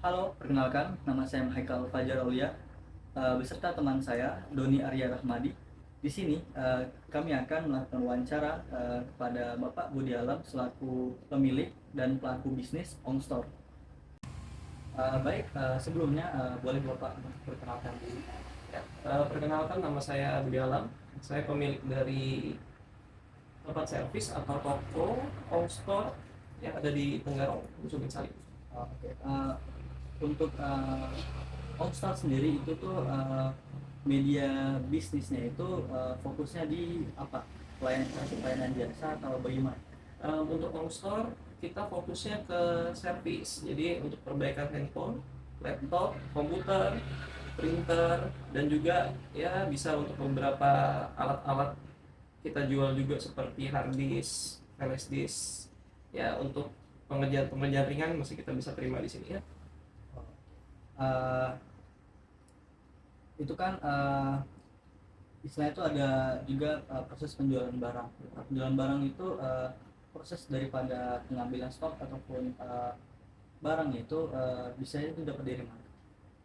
Halo, perkenalkan, nama saya Haikal Fajar Aulia, beserta teman saya, Doni Arya Rahmadi. Di sini, kami akan melakukan wawancara kepada Bapak Budi Alam selaku pemilik dan pelaku bisnis OnStore. Baik, sebelumnya boleh Bapak perkenalkan diri. Ya, perkenalkan nama saya Budi Alam. Saya pemilik dari tempat servis atau toko home store yang ada di Tenggarong, Ujung Salib. Oke, untuk OnStore sendiri itu tuh media bisnisnya itu fokusnya di apa? Pelayanan jasa atau bagaimana? Untuk home store kita fokusnya ke servis. Jadi untuk perbaikan handphone, laptop, komputer, printer, dan juga ya bisa untuk beberapa alat-alat kita jual juga seperti hard disk, flash disk. Ya untuk pengerjaan-pengerjaan ringan masih kita bisa terima di sini ya. Eh, itu kan istilahnya itu ada juga proses penjualan barang. Penjualan barang itu proses daripada pengambilan stok ataupun barang itu bisa itu dapat dari mana?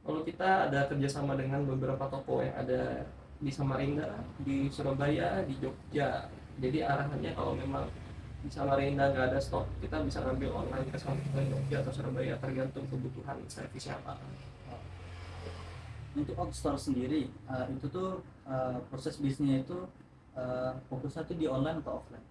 Kalau kita ada kerjasama dengan beberapa toko yang ada di Samarinda, di Surabaya, di Jogja. Jadi arahannya kalau memang di Samarinda nggak ada stok, kita bisa ngambil online ke Jogja atau Surabaya tergantung kebutuhan servisnya apa. Untuk Outstore sendiri itu tuh proses bisnisnya itu fokusnya tuh di online atau offline?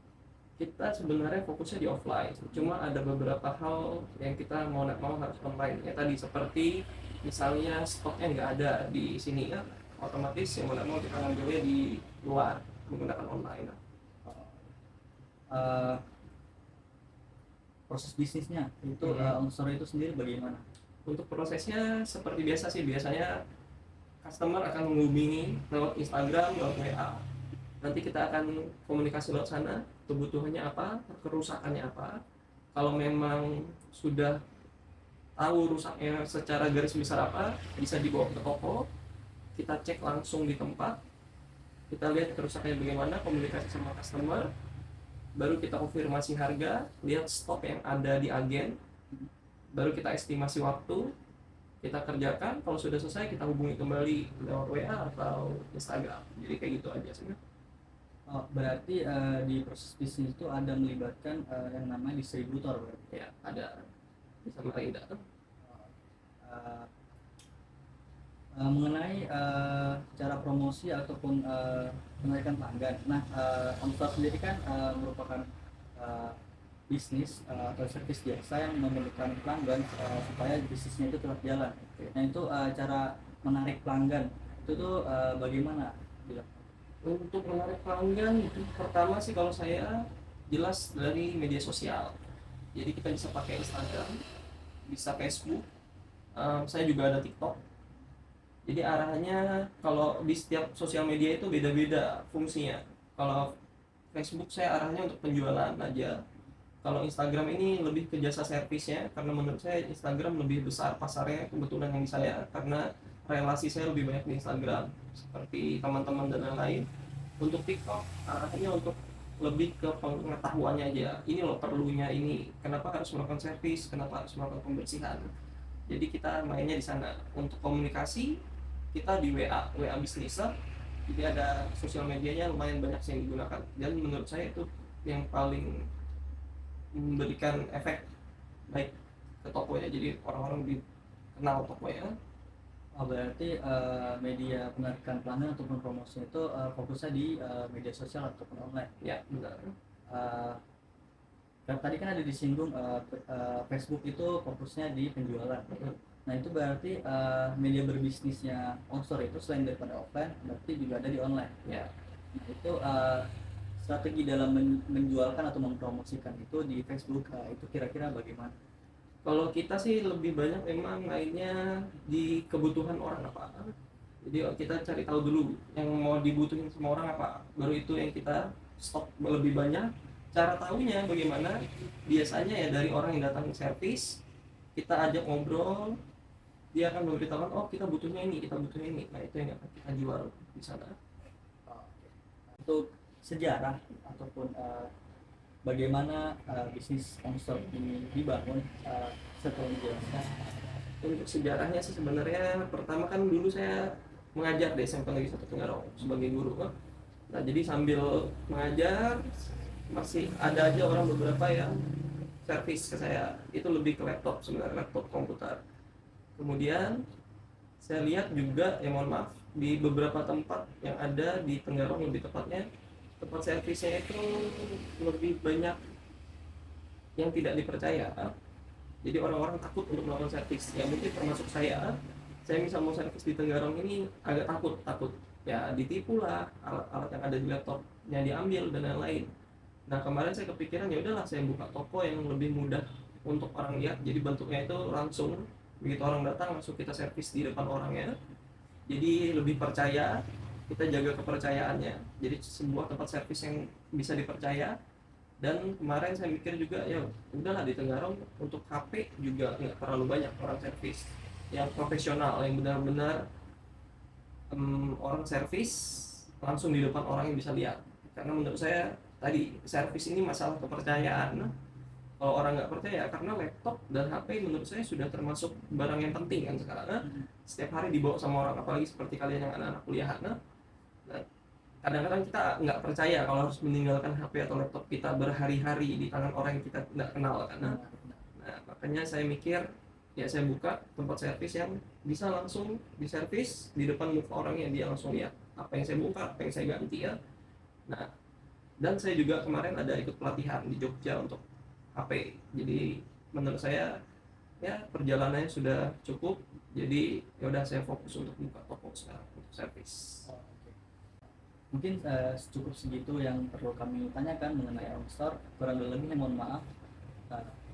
Kita sebenarnya fokusnya di offline, cuma ada beberapa hal yang kita mau harus online. Ya tadi seperti misalnya stoknya nggak ada di sini ya, otomatis yang mau kita ngambilnya di luar menggunakan online. Uh, Proses bisnisnya itu Outstore itu sendiri bagaimana? Untuk prosesnya seperti biasa sih, biasanya customer akan menghubungi lewat Instagram, lewat WA. Nanti kita akan komunikasi lewat sana, kebutuhannya apa, kerusakannya apa. Kalau memang sudah tahu rusaknya secara garis besar apa, bisa dibawa ke toko, kita cek langsung di tempat, kita lihat kerusakannya bagaimana, komunikasi sama customer, baru kita konfirmasi harga, lihat stok yang ada di agen, baru kita estimasi waktu, kita kerjakan. Kalau sudah selesai kita hubungi kembali lewat WA atau Instagram. Jadi kayak gitu aja sih. Oh, berarti di proses bisnis itu ada melibatkan yang namanya distributor berarti? Ya ada bisa tidak. Uh, Mengenai cara promosi ataupun penarikan pelanggan. Nah, Omstar sendiri kan merupakan bisnis atau servis jasa yang memerlukan pelanggan supaya bisnisnya itu tetap jalan. Nah, itu cara menarik pelanggan itu tuh bagaimana? Untuk menarik pelanggan itu pertama sih kalau saya jelas dari media sosial. Jadi kita bisa pakai Instagram, bisa Facebook. Saya juga ada TikTok. Jadi arahannya kalau di setiap sosial media itu beda-beda fungsinya. Kalau Facebook saya arahnya untuk penjualan aja. Kalau Instagram ini lebih ke jasa servisnya, karena menurut saya Instagram lebih besar pasarnya kebetulan yang di saya, karena relasi saya lebih banyak di Instagram seperti teman-teman dan lain-lain. Untuk TikTok arahnya untuk lebih ke pengetahuannya aja. Ini loh perlunya ini, kenapa harus melakukan servis, kenapa harus melakukan pembersihan. Jadi kita mainnya di sana. Untuk komunikasi kita di WA Business. Jadi ada sosial medianya lumayan banyak yang digunakan, dan menurut saya itu yang paling memberikan efek baik ke toko ya. Jadi orang-orang lebih kenal toko ya. Oh, berarti media penarikan pelanggan ataupun promosi itu fokusnya di media sosial ataupun online. Ya benar. Uh, Tadi kan ada disinggung Facebook itu fokusnya di penjualan. Nah, itu berarti media berbisnisnya OnStore itu selain daripada offline berarti juga ada di online. Ya. Nah, itu strategi dalam menjualkan atau mempromosikan itu di Facebook itu kira-kira bagaimana? Kalau kita sih lebih banyak memang mainnya di kebutuhan orang apa. Jadi kita cari tahu dulu yang mau dibutuhin semua orang apa, baru itu yang kita stok lebih banyak. Cara tahunya bagaimana? Biasanya ya dari orang yang datang servis, kita ajak ngobrol, dia akan memberitahukan, oh kita butuhnya ini, kita butuhnya ini. Nah itu yang akan kita jual di sana. Untuk sejarah ataupun bagaimana bisnis OnStore ini dibangun, setelah menjelaskan itu Untuk sejarahnya sih sebenarnya pertama kan dulu saya mengajar di SMP Negeri 1 Tenggarong sebagai guru. Nah, jadi sambil mengajar masih ada aja orang beberapa yang servis ke saya. Itu lebih ke laptop sebenarnya, laptop komputer. Kemudian saya lihat juga, ya mohon maaf, di beberapa tempat yang ada di Tenggarong lebih tepatnya, tempat servisnya itu lebih banyak yang tidak dipercaya. Jadi orang-orang takut untuk melakukan servis. Ya mungkin termasuk saya misal mau servis di Tenggarong ini agak takut ya ditipu lah, alat-alat yang ada di laptopnya diambil dan lain-lain. Nah, kemarin saya kepikiran ya udahlah saya buka toko yang lebih mudah untuk orang lihat. Jadi bentuknya itu langsung begitu orang datang langsung kita servis di depan orangnya. Jadi lebih percaya, kita jaga kepercayaannya. Jadi sebuah tempat servis yang bisa dipercaya. Dan kemarin saya mikir juga ya udahlah di Tenggarong untuk HP juga nggak terlalu banyak orang servis yang profesional, yang benar-benar orang servis langsung di depan orang yang bisa lihat. Karena menurut saya tadi servis ini masalah kepercayaan. Kalau orang nggak percaya, karena laptop dan HP menurut saya sudah termasuk barang yang penting kan sekarang. Setiap hari dibawa sama orang, apalagi seperti kalian yang anak-anak kuliah. Nah, kadang-kadang kita nggak percaya kalau harus meninggalkan HP atau laptop kita berhari-hari di tangan orang yang kita tidak kenal kan. Nah, makanya saya mikir ya saya buka tempat servis yang bisa langsung diservis di depan muka orangnya, dia langsung lihat apa yang saya buka, apa yang saya ganti ya. Nah, dan saya juga kemarin ada ikut pelatihan di Jogja untuk HP. Jadi menurut saya ya perjalanannya sudah cukup. Jadi ya udah saya fokus untuk buka toko sekarang untuk servis. Mungkin cukup segitu yang perlu kami tanyakan mengenai Omstore. Kurang lebihnya mohon maaf.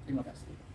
Terima kasih.